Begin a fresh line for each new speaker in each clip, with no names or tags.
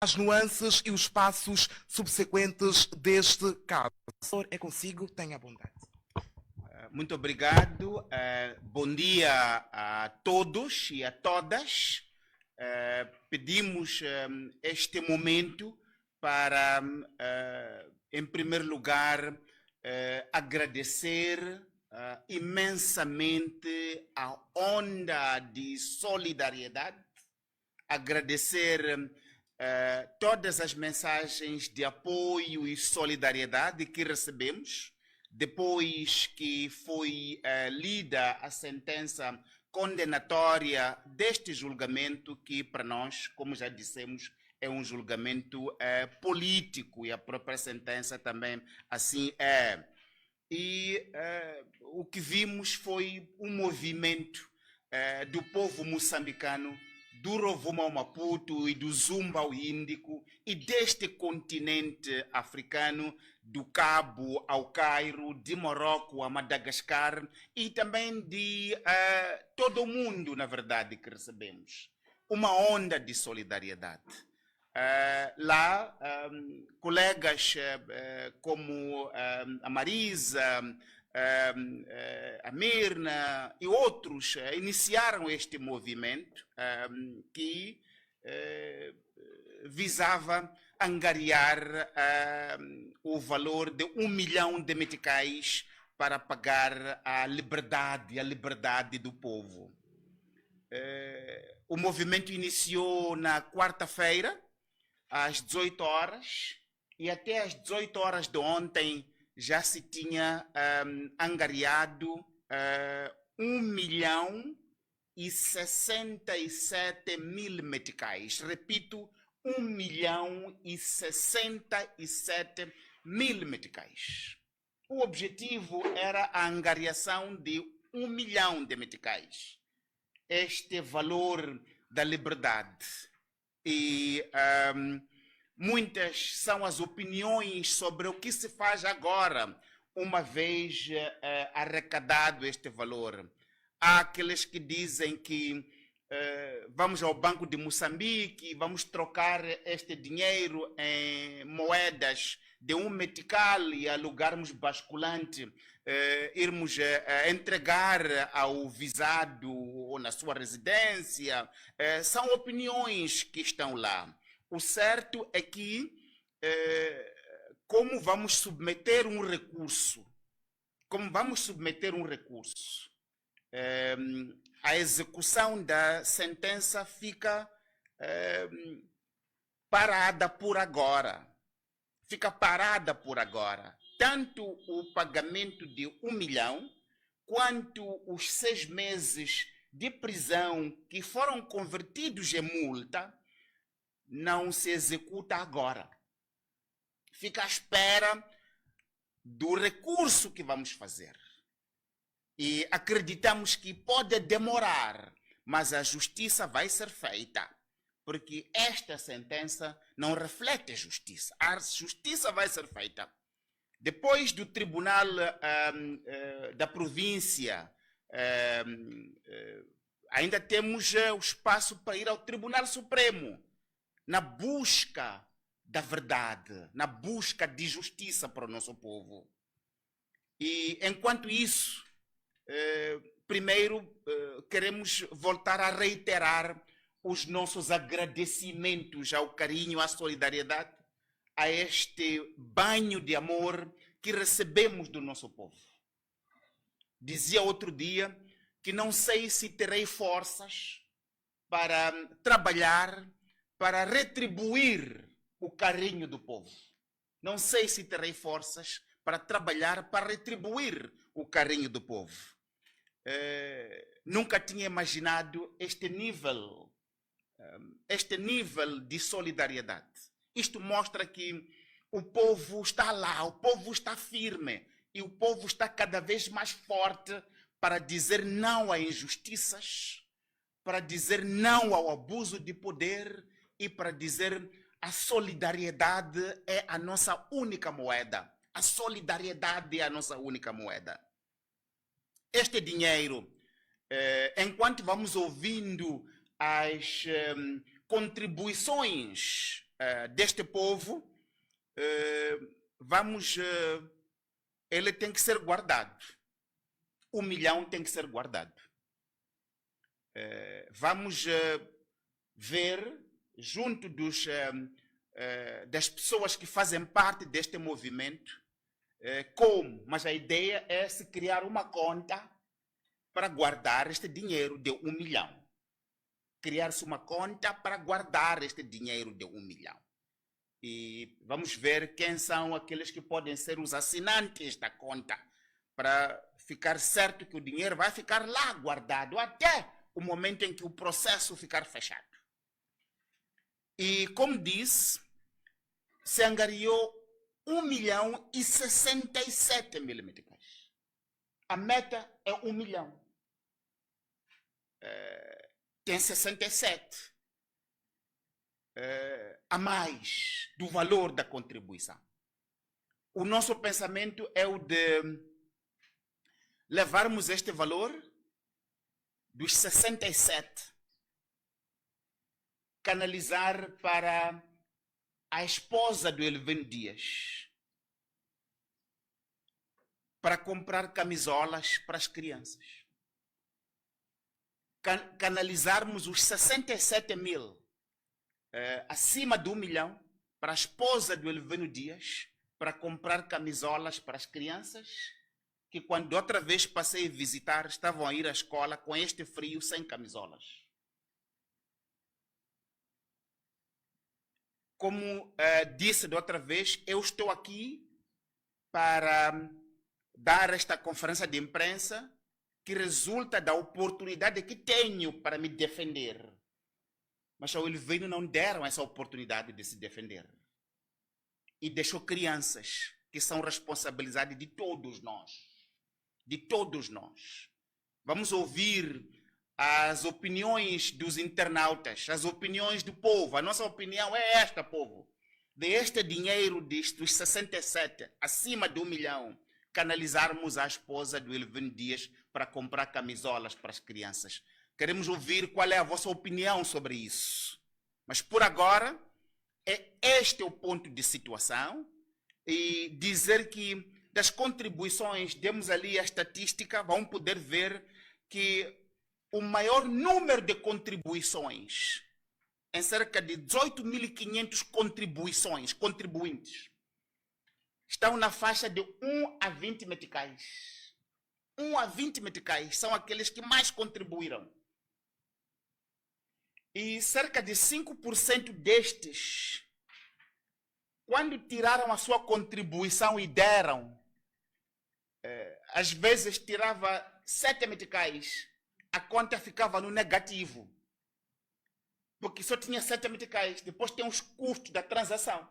as nuances e os passos subsequentes deste caso. É consigo, tenha bondade.
Muito obrigado. Bom dia a todos e a todas. Pedimos este momento para, em primeiro lugar, agradecer imensamente a onda de solidariedade, agradecer todas as mensagens de apoio e solidariedade que recebemos depois que foi lida a sentença condenatória deste julgamento que para nós, como já dissemos, é um julgamento político e a própria sentença também assim é. E o que vimos foi um movimento do povo moçambicano, do Rovuma ao Maputo e do Zumba ao Índico e deste continente africano, do Cabo ao Cairo, de Marrocos a Madagascar e também de todo o mundo, na verdade, que recebemos. Uma onda de solidariedade. Lá, colegas como a Marisa, a Mirna e outros iniciaram este movimento que visava angariar o valor de 1 milhão de meticais para pagar a liberdade do povo. O movimento iniciou na quarta-feira, às 18 horas, e até às 18 horas de ontem já se tinha angariado 1 milhão e 67 mil meticais. Repito, 1 milhão e 67 mil meticais. O objetivo era a angariação de 1 milhão de meticais. Este valor da liberdade. E muitas são as opiniões sobre o que se faz agora, uma vez arrecadado este valor. Há aqueles que dizem que vamos ao Banco de Moçambique, vamos trocar este dinheiro em moedas de 1 metical e alugarmos basculante, irmos entregar ao visado ou na sua residência. São opiniões que estão lá. O certo é que, como vamos submeter um recurso, a execução da sentença fica parada por agora. Tanto o pagamento de 1 milhão, quanto os 6 meses de prisão que foram convertidos em multa, não se executa agora. Fica à espera do recurso que vamos fazer. E acreditamos que pode demorar, mas a justiça vai ser feita. Porque esta sentença não reflete a justiça. A justiça vai ser feita. Depois do Tribunal da Província, ainda temos o espaço para ir ao Tribunal Supremo, na busca da verdade, na busca de justiça para o nosso povo. E, enquanto isso, primeiro queremos voltar a reiterar os nossos agradecimentos ao carinho, à solidariedade, a este banho de amor que recebemos do nosso povo. Dizia outro dia que não sei se terei forças para trabalhar, para retribuir o carinho do povo. Não sei se terei forças para trabalhar, para retribuir o carinho do povo. Nunca tinha imaginado este nível de solidariedade. Isto mostra que o povo está lá, o povo está firme e o povo está cada vez mais forte para dizer não a injustiças, para dizer não ao abuso de poder e para dizer a solidariedade é a nossa única moeda. A solidariedade é a nossa única moeda. Este dinheiro, enquanto vamos ouvindo as contribuições deste povo, ele tem que ser guardado. 1 milhão tem que ser guardado. Vamos ver, junto das pessoas que fazem parte deste movimento, como, mas a ideia é se criar uma conta para guardar este dinheiro de 1 milhão. Criar-se uma conta para guardar este dinheiro de 1 milhão. E vamos ver quem são aqueles que podem ser os assinantes da conta, para ficar certo que o dinheiro vai ficar lá guardado até o momento em que o processo ficar fechado. E, como disse, se angariou 1.067.000 meticais. A meta é 1 milhão. Tem 67 a mais do valor da contribuição. O nosso pensamento é o de levarmos este valor dos 67, canalizar para a esposa do Elvino Dias, para comprar camisolas para as crianças. Canalizarmos os 67 mil acima de 1 milhão para a esposa do Elvino Dias, para comprar camisolas para as crianças, que quando outra vez passei a visitar, estavam a ir à escola com este frio sem camisolas. Como disse da outra vez, eu estou aqui para dar esta conferência de imprensa que resulta da oportunidade que tenho para me defender. Mas ao Elvino não deram essa oportunidade de se defender. E deixou crianças que são responsabilidade de todos nós. De todos nós. Vamos ouvir as opiniões dos internautas, as opiniões do povo. A nossa opinião é esta, povo. De este dinheiro dos 67, acima de 1 milhão, canalizarmos a esposa do Elvino Dias para comprar camisolas para as crianças. Queremos ouvir qual é a vossa opinião sobre isso. Mas por agora, este é o ponto de situação. E dizer que das contribuições, demos ali a estatística, vão poder ver que o maior número de contribuições, em cerca de 18.500 contribuintes, estão na faixa de 1 a 20 meticais. 1 a 20 meticais são aqueles que mais contribuíram. E cerca de 5% destes, quando tiraram a sua contribuição e deram, às vezes tirava 7 meticais, a conta ficava no negativo. Porque só tinha 7 meticais, depois tem os custos da transação.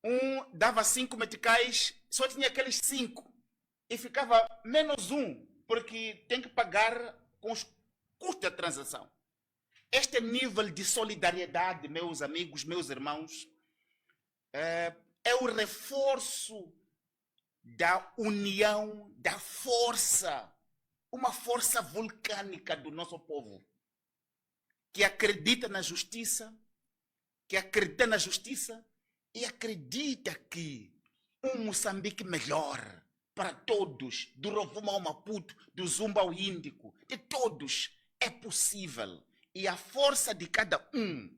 Um dava 5 meticais, só tinha aqueles 5. E ficava menos 1, porque tem que pagar com os custos da transação. Este nível de solidariedade, meus amigos, meus irmãos, é o reforço da união, da força, uma força vulcânica do nosso povo, que acredita na justiça, e acredita que um Moçambique melhor para todos, do Rovuma ao Maputo, do Zumba ao Índico, de todos, é possível. E a força de cada um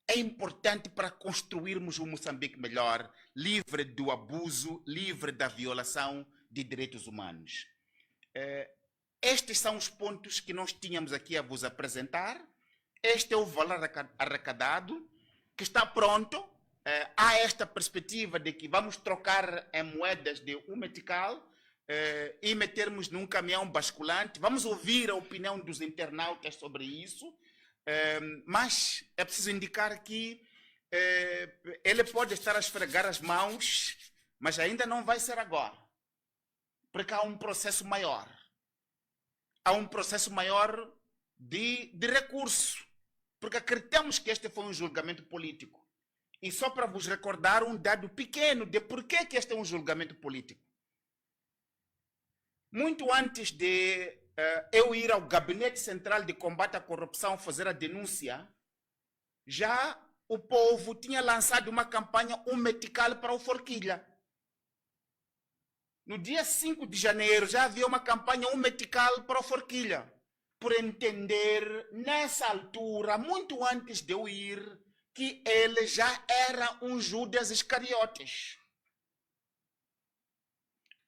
é importante para construirmos um Moçambique melhor, livre do abuso, livre da violação de direitos humanos. Estes são os pontos que nós tínhamos aqui a vos apresentar. Este é o valor arrecadado, que está pronto. Há esta perspectiva de que vamos trocar em moedas de 1 metical e metermos num caminhão basculante. Vamos ouvir a opinião dos internautas sobre isso, mas é preciso indicar que ele pode estar a esfregar as mãos, mas ainda não vai ser agora, porque há um processo maior. Há um processo maior de recurso, porque acreditamos que este foi um julgamento político. E só para vos recordar um dado pequeno de por que este é um julgamento político. Muito antes de eu ir ao Gabinete Central de Combate à Corrupção fazer a denúncia, já o povo tinha lançado uma campanha umetical para o Forquilha. No dia 5 de janeiro já havia uma campanha umetical para o Forquilha, por entender, nessa altura, muito antes de eu ir, que ele já era um Judas Iscariotes.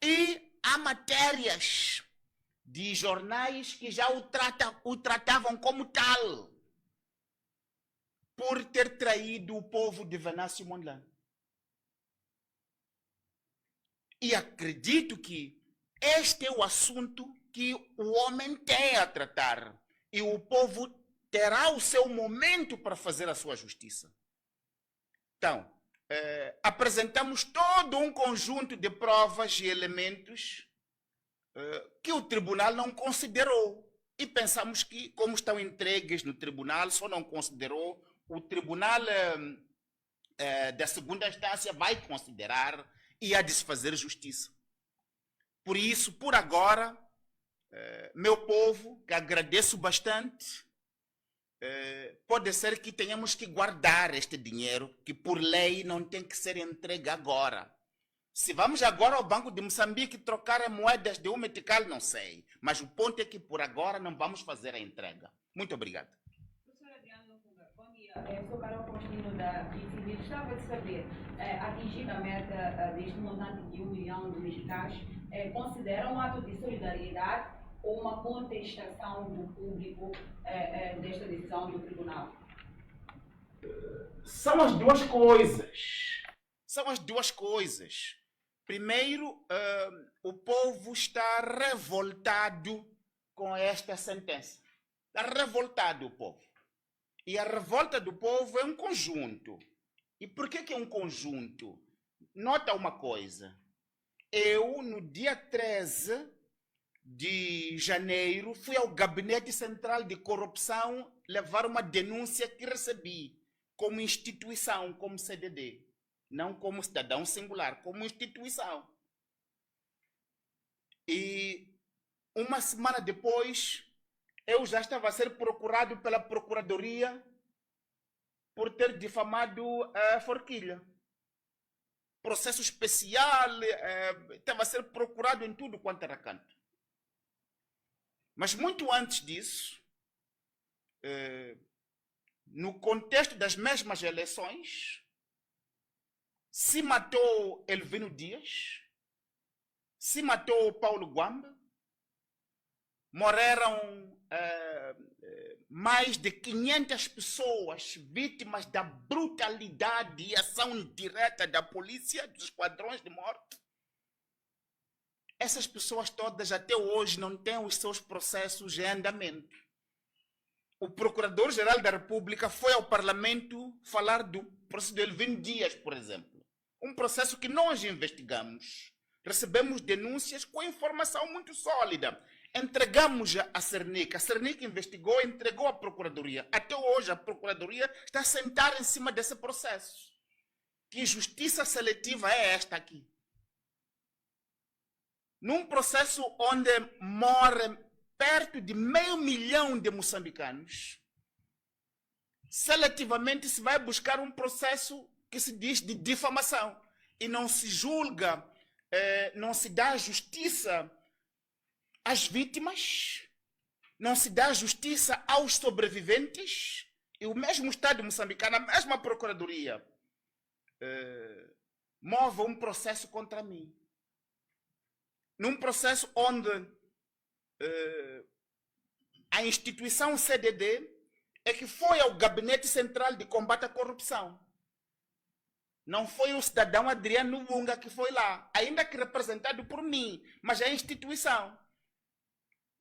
E há matérias de jornais que já o tratavam como tal, por ter traído o povo de Venâncio Mondlane. E acredito que este é o assunto que o homem tem a tratar. E o povo terá o seu momento para fazer a sua justiça. Então, apresentamos todo um conjunto de provas e elementos que o tribunal não considerou. E pensamos que, como estão entregues no tribunal, só não considerou, o tribunal da segunda instância vai considerar e há de se fazer justiça. Por isso, por agora, meu povo, que agradeço bastante, pode ser que tenhamos que guardar este dinheiro, que por lei não tem que ser entregue agora. Se vamos agora ao Banco de Moçambique trocar moedas de um metical, não sei. Mas o ponto é que por agora não vamos fazer a entrega. Muito obrigado.
Professora Adriana Lunga, bom dia. Sou Carol Faustino da ICV. Gostava de saber, atingida a meta deste montante de 1 milhão de meticais, considera um ato de solidariedade ou uma contestação do público desta decisão do tribunal?
São as duas coisas. São as duas coisas. Primeiro, o povo está revoltado com esta sentença. Está revoltado o povo. E a revolta do povo é um conjunto. E por que é um conjunto? Nota uma coisa. Eu, no dia 13 de janeiro, fui ao Gabinete Central de Corrupção levar uma denúncia que recebi como instituição, como CDD. Não como cidadão singular, como instituição. E uma semana depois, eu já estava a ser procurado pela Procuradoria por ter difamado a Forquilha. Processo especial, estava a ser procurado em tudo quanto era canto. Mas muito antes disso, no contexto das mesmas eleições, se matou Elvino Dias, se matou Paulo Guamba, morreram mais de 500 pessoas vítimas da brutalidade e ação direta da polícia, dos esquadrões de morte. Essas pessoas todas até hoje não têm os seus processos em andamento. O Procurador-Geral da República foi ao Parlamento falar do processo de Elvino Dias, por exemplo. Um processo que nós investigamos. Recebemos denúncias com informação muito sólida. Entregamos a Cernic. A Cernic investigou e entregou à Procuradoria. Até hoje a Procuradoria está sentada em cima desse processo. Que justiça seletiva é esta aqui? Num processo onde morre perto de 500 mil de moçambicanos, seletivamente se vai buscar um processo que se diz de difamação e não se julga, não se dá justiça às vítimas, não se dá justiça aos sobreviventes. E o mesmo Estado moçambicano, a mesma Procuradoria, move um processo contra mim. Num processo onde a instituição CDD é que foi ao Gabinete Central de Combate à Corrupção. Não foi o cidadão Adriano Lunga que foi lá, ainda que representado por mim, mas é a instituição.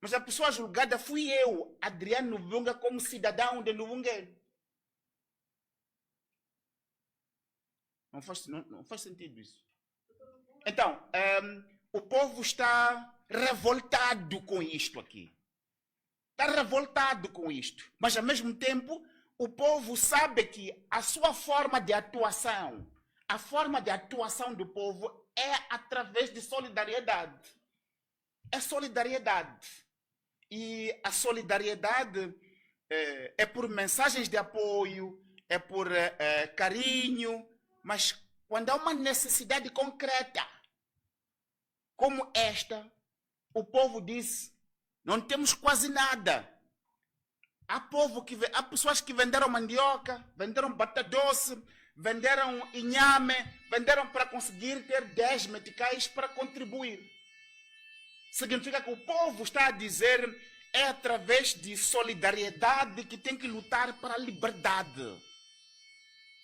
Mas a pessoa julgada fui eu, Adriano Lunga, como cidadão de Luvungue. Não faz sentido isso. Então, o povo está revoltado com isto aqui. Está revoltado com isto. Mas, ao mesmo tempo, o povo sabe que a sua forma de atuação, a forma de atuação do povo é através de solidariedade. É solidariedade. E a solidariedade é por mensagens de apoio, é por carinho, mas quando há uma necessidade concreta, como esta, o povo diz, não temos quase nada. Há pessoas que venderam mandioca, venderam batata doce, venderam inhame, venderam para conseguir ter 10 meticais para contribuir. Significa que o povo está a dizer, é através de solidariedade que tem que lutar para a liberdade.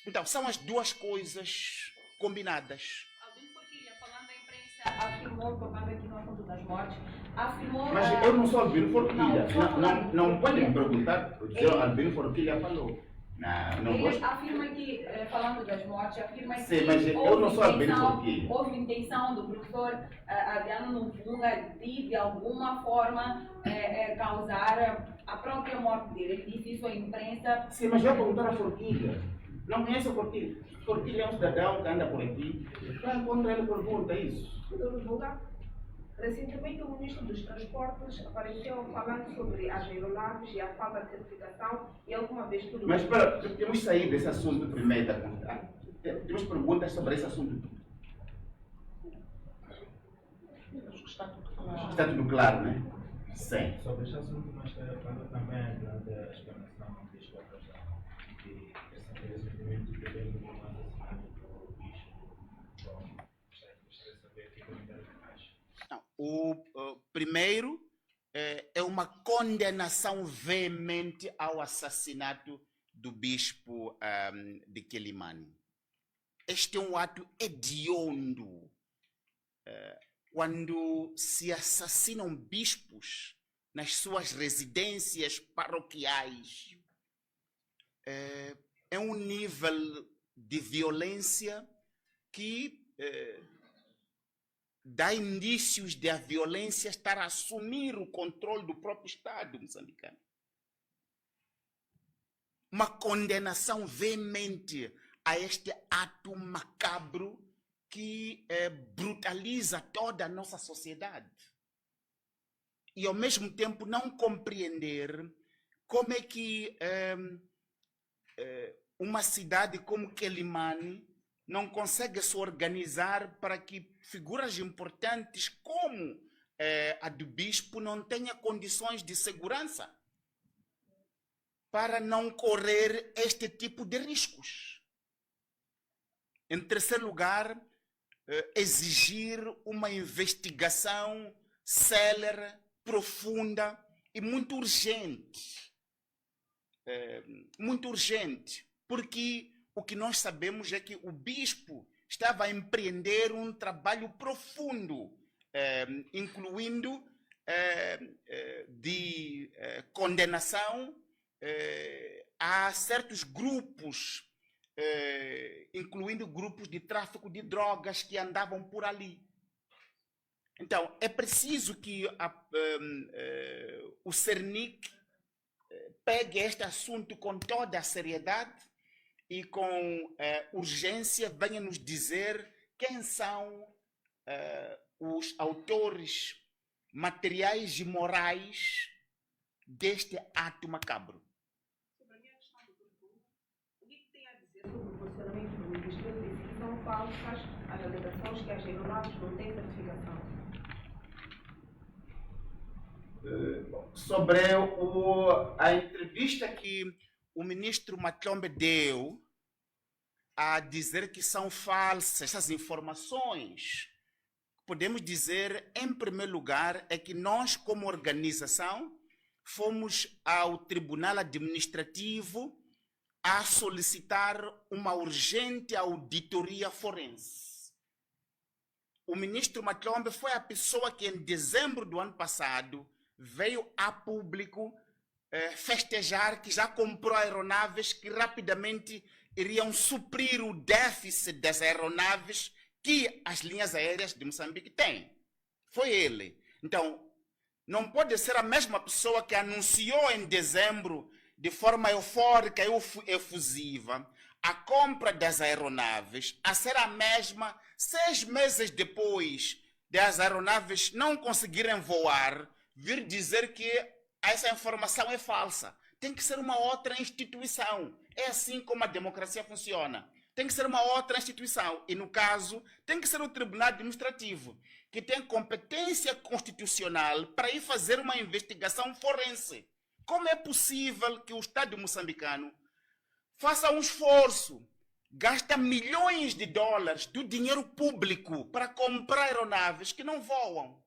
Então, são as duas coisas combinadas.
Albino Forquilha, falando à imprensa, afirmou, tocando aqui no assunto das mortes, afirmou...
Mas eu não sou Albino Forquilha. Não pode me perguntar o que o Albino Forquilha falou. Não
ele
gosto.
afirma que, falando das mortes, afirma
Sim,
que
mas eu não sou Albino Forquilha.
houve intenção do professor Adriano Nvunga de alguma forma, causar a própria morte dele. Ele disse isso à imprensa.
Sim, mas eu vou perguntar a Forquilha. Não conhece o Forquilha? Forquilha é um cidadão que anda por aqui. Vai encontrar ele pergunta isso.
Doutor Nvunga, recentemente o ministro dos Transportes apareceu falando sobre as aeronaves e a falta de certificação e alguma vez tudo...
Mas espera, temos que sair desse assunto primeiro. Temos perguntas sobre esse assunto. Está tudo claro, né? Sim.
Sobre esse assunto, mas falando também durante a explanação de exploração e esse sentimento que vem do assassinato do bispo. Então, gostaria de saber o que o comentário acha.
Não, o primeiro é uma condenação veemente ao assassinato do bispo de Quelimane. Este é um ato hediondo. Quando se assassinam bispos nas suas residências paroquiais, é um nível de violência que dá indícios de a violência estar a assumir o controle do próprio Estado moçambicano. Uma condenação veemente a este ato macabro que brutaliza toda a nossa sociedade. E, ao mesmo tempo, não compreender como é que uma cidade como Quelimane não consegue se organizar para que figuras importantes como a do bispo não tenha condições de segurança para não correr este tipo de riscos. Em terceiro lugar, exigir uma investigação célere, profunda e muito urgente. Muito urgente, porque o que nós sabemos é que o bispo estava a empreender um trabalho profundo, incluindo de condenação a certos grupos, incluindo grupos de tráfico de drogas que andavam por ali. Então, é preciso que o CERNIC pegue este assunto com toda a seriedade e com urgência venha nos dizer quem são os autores materiais e morais deste ato macabro.
Sobre a minha questão do grupo, o que tem a dizer sobre o posicionamento do ministro? Ele disse que são falsas as alegações que as aeronaves não têm certificação.
Sobre a entrevista que o ministro Matlombe deu a dizer que são falsas essas informações, podemos dizer, em primeiro lugar, é que nós, como organização, fomos ao Tribunal Administrativo a solicitar uma urgente auditoria forense. O ministro Matlombe foi a pessoa que, em dezembro do ano passado, veio a público festejar que já comprou aeronaves que rapidamente iriam suprir o déficit das aeronaves que as linhas aéreas de Moçambique têm. Foi ele. Então, não pode ser a mesma pessoa que anunciou em dezembro, de forma eufórica e efusiva, a compra das aeronaves, a ser a mesma 6 meses depois de as aeronaves não conseguirem voar, vir dizer que essa informação é falsa. tem que ser uma outra instituição. É assim como a democracia funciona. Tem que ser uma outra instituição. E, no caso, tem que ser o Tribunal Administrativo, que tem competência constitucional para ir fazer uma investigação forense. Como é possível que o Estado moçambicano faça um esforço, gasta milhões de dólares do dinheiro público para comprar aeronaves que não voam?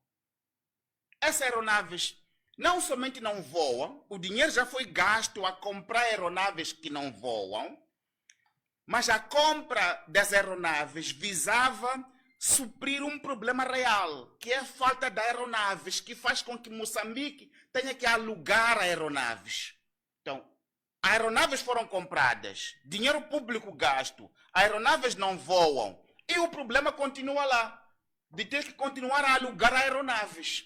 Essas aeronaves não somente não voam, o dinheiro já foi gasto a comprar aeronaves que não voam, mas a compra das aeronaves visava suprir um problema real, que é a falta de aeronaves, que faz com que Moçambique tenha que alugar aeronaves. Então, aeronaves foram compradas, dinheiro público gasto, aeronaves não voam, e o problema continua lá, de ter que continuar a alugar aeronaves.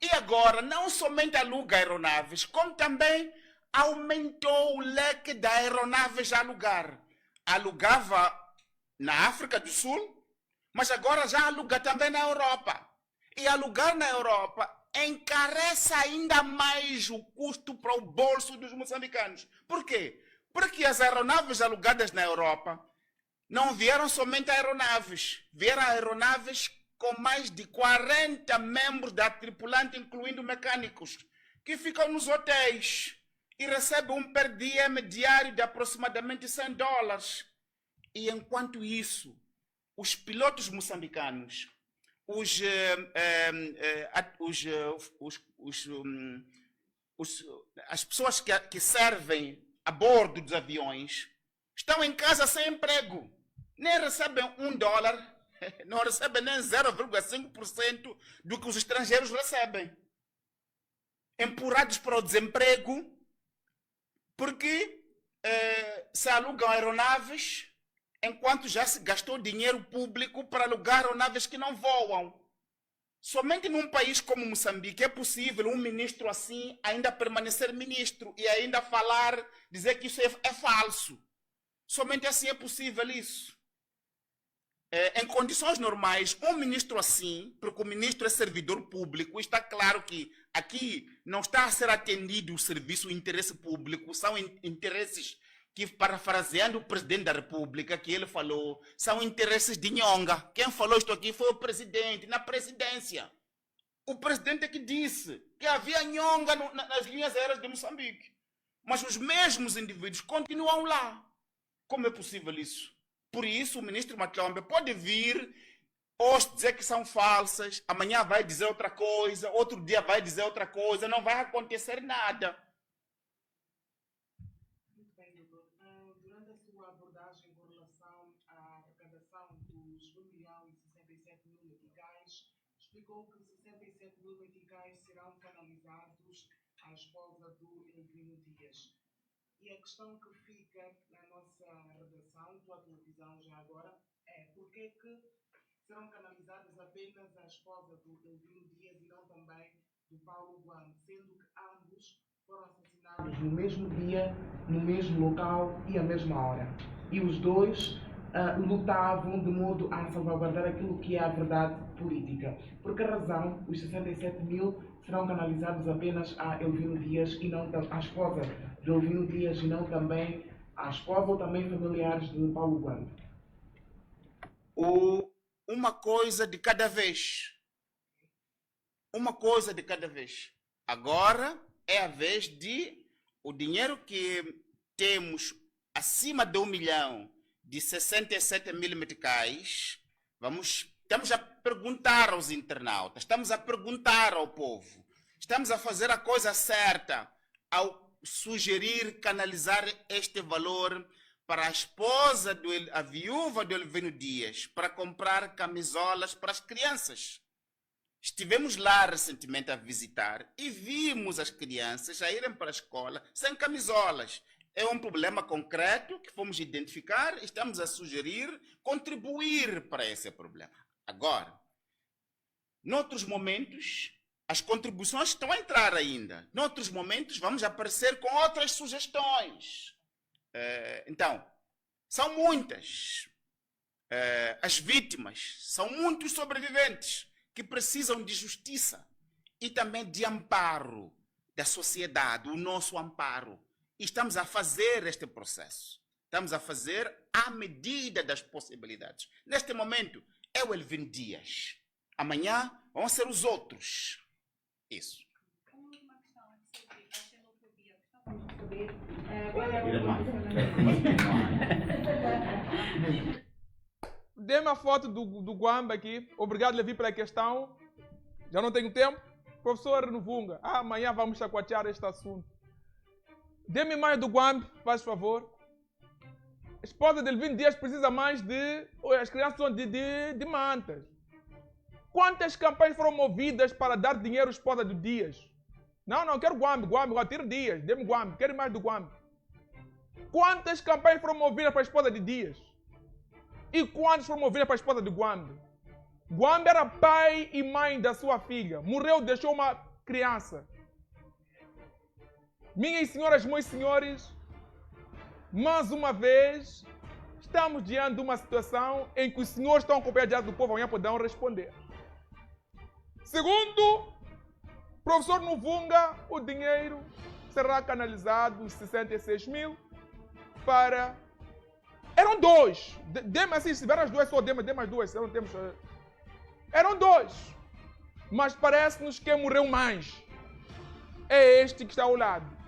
E agora, não somente aluga aeronaves, como também aumentou o leque de aeronaves a alugar. Alugava na África do Sul, mas agora já aluga também na Europa. E alugar na Europa encarece ainda mais o custo para o bolso dos moçambicanos. Por quê? Porque as aeronaves alugadas na Europa não vieram somente aeronaves, vieram aeronaves com mais de 40 membros da tripulante, incluindo mecânicos, que ficam nos hotéis e recebem um per diem diário de aproximadamente $100. E enquanto isso, os pilotos moçambicanos, as pessoas que servem a bordo dos aviões, estão em casa sem emprego, nem recebem $1, não recebem nem 0,5% do que os estrangeiros recebem. Empurrados para o desemprego, porque se alugam aeronaves, enquanto já se gastou dinheiro público para alugar aeronaves que não voam. Somente num país como Moçambique é possível um ministro assim ainda permanecer ministro e ainda falar, dizer que isso é falso. Somente assim é possível isso. Em condições normais, um ministro assim, porque o ministro é servidor público, está claro que aqui não está a ser atendido o serviço, o interesse público, são interesses que, parafraseando o presidente da República, que ele falou, são interesses de nhonga. Quem falou isto aqui foi o presidente, na presidência. O presidente é que disse que havia nhonga nas linhas aéreas de Moçambique. Mas os mesmos indivíduos continuam lá. Como é possível isso? Por isso, o ministro Machombe pode vir hoje dizer que são falsas, amanhã vai dizer outra coisa, outro dia vai dizer outra coisa, não vai acontecer nada.
Muito bem, doutor. Durante a sua abordagem com relação à arrecadação dos 1.067.000 meticais, explicou que 67.000 meticais serão canalizados à esposa do Elvino Dias. E a questão que fica na nossa redação, tua televisão já agora, é por que serão canalizadas apenas à esposa do Elvino Dias e não também do Paulo Guam, sendo que ambos foram assassinados
No mesmo dia, no mesmo local e à mesma hora. E os dois lutavam de modo a salvaguardar aquilo que é a verdade política. Por que razão os 67.000 serão canalizados apenas a Elvino Dias e não à esposa de Elvino Dias e não também à esposa ou também familiares de Paulo Guam?
Uma coisa de cada vez. Uma coisa de cada vez. Agora é a vez de o dinheiro que temos acima de 1 milhão de 67.000 meticais. Estamos a perguntar aos internautas, estamos a perguntar ao povo, estamos a fazer a coisa certa ao sugerir canalizar este valor para a esposa, a viúva do Elvino Dias, para comprar camisolas para as crianças. Estivemos lá recentemente a visitar e vimos as crianças a irem para a escola sem camisolas. É um problema concreto que fomos identificar e estamos a sugerir contribuir para esse problema. Agora, noutros momentos, as contribuições estão a entrar ainda. Noutros momentos, vamos aparecer com outras sugestões. Então, são muitas. As vítimas são muitos sobreviventes que precisam de justiça e também de amparo da sociedade, o nosso amparo. E estamos a fazer este processo. Estamos a fazer à medida das possibilidades. Neste momento, é o Elvin Dias. Amanhã vão ser os outros. Isso.
Uma última questão sobre a xenofobia. Gostávamos de saber qual é o
Dê-me a foto do Gwamba aqui. Obrigado, Levi, pela questão. Já não tenho tempo. Professor Nuvunga, amanhã vamos chacoalhar este assunto. Dê-me mais do Gwamba, faz favor. A esposa de Elvin Dias precisa mais de... As crianças são de mantas. Quantas campanhas foram movidas para dar dinheiro à esposa do Dias? Não, quero Gwamba, tira Dias, dê-me Gwamba, quero mais do Gwamba. Quantas campanhas foram movidas para a esposa de Dias? E quantas foram movidas para a esposa de Gwamba? Gwamba era pai e mãe da sua filha. Morreu, deixou uma criança. Minhas senhoras, meus senhores, mais uma vez, estamos diante de uma situação em que os senhores estão acompanhados do povo, amanhã poderão responder. Segundo professor Nuvunga, o dinheiro será canalizado, os 66 mil, para... Eram dois. Dê-me assim, se tiver as duas, só dê-me as duas. Se não temos... Eram dois. Mas parece-nos que morreu mais. É este que está ao lado.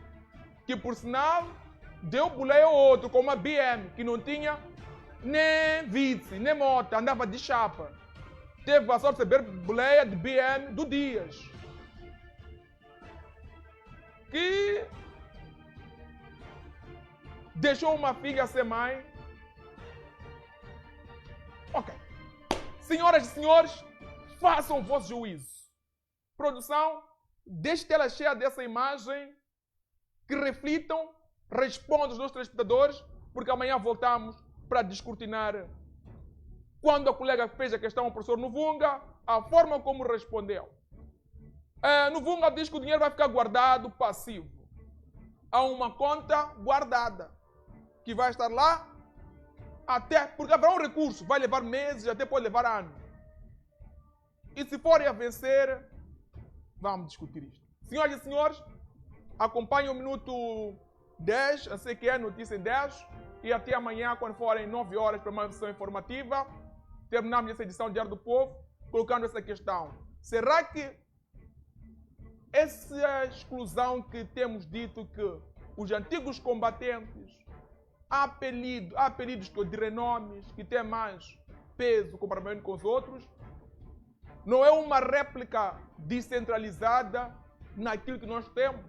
Que, por sinal, deu boleia ao outro, com uma BM, que não tinha nem vice, nem moto, andava de chapa. Teve a sorte de receber boleia de BM do Dias. Que deixou uma filha ser mãe. Ok. Senhoras e senhores, façam o vosso juízo. Produção, deixe tela cheia dessa imagem, que reflitam, respondam aos nossos telespectadores, porque amanhã voltamos para descortinar quando a colega fez a questão ao professor Nuvunga, a forma como respondeu. Nuvunga diz que o dinheiro vai ficar guardado passivo. Há uma conta guardada, que vai estar lá até, porque haverá um recurso, vai levar meses, até pode levar anos. E se forem a vencer, vamos discutir isto. Senhoras e senhores, acompanhem o minuto 10, eu sei que é notícia em 10, e até amanhã, quando forem 9 horas para uma edição informativa, terminamos essa edição de Diário do Povo, colocando essa questão. Será que essa exclusão que temos dito que os antigos combatentes, há apelidos de renomes que têm mais peso comparativamente com os outros, não é uma réplica descentralizada naquilo que nós temos?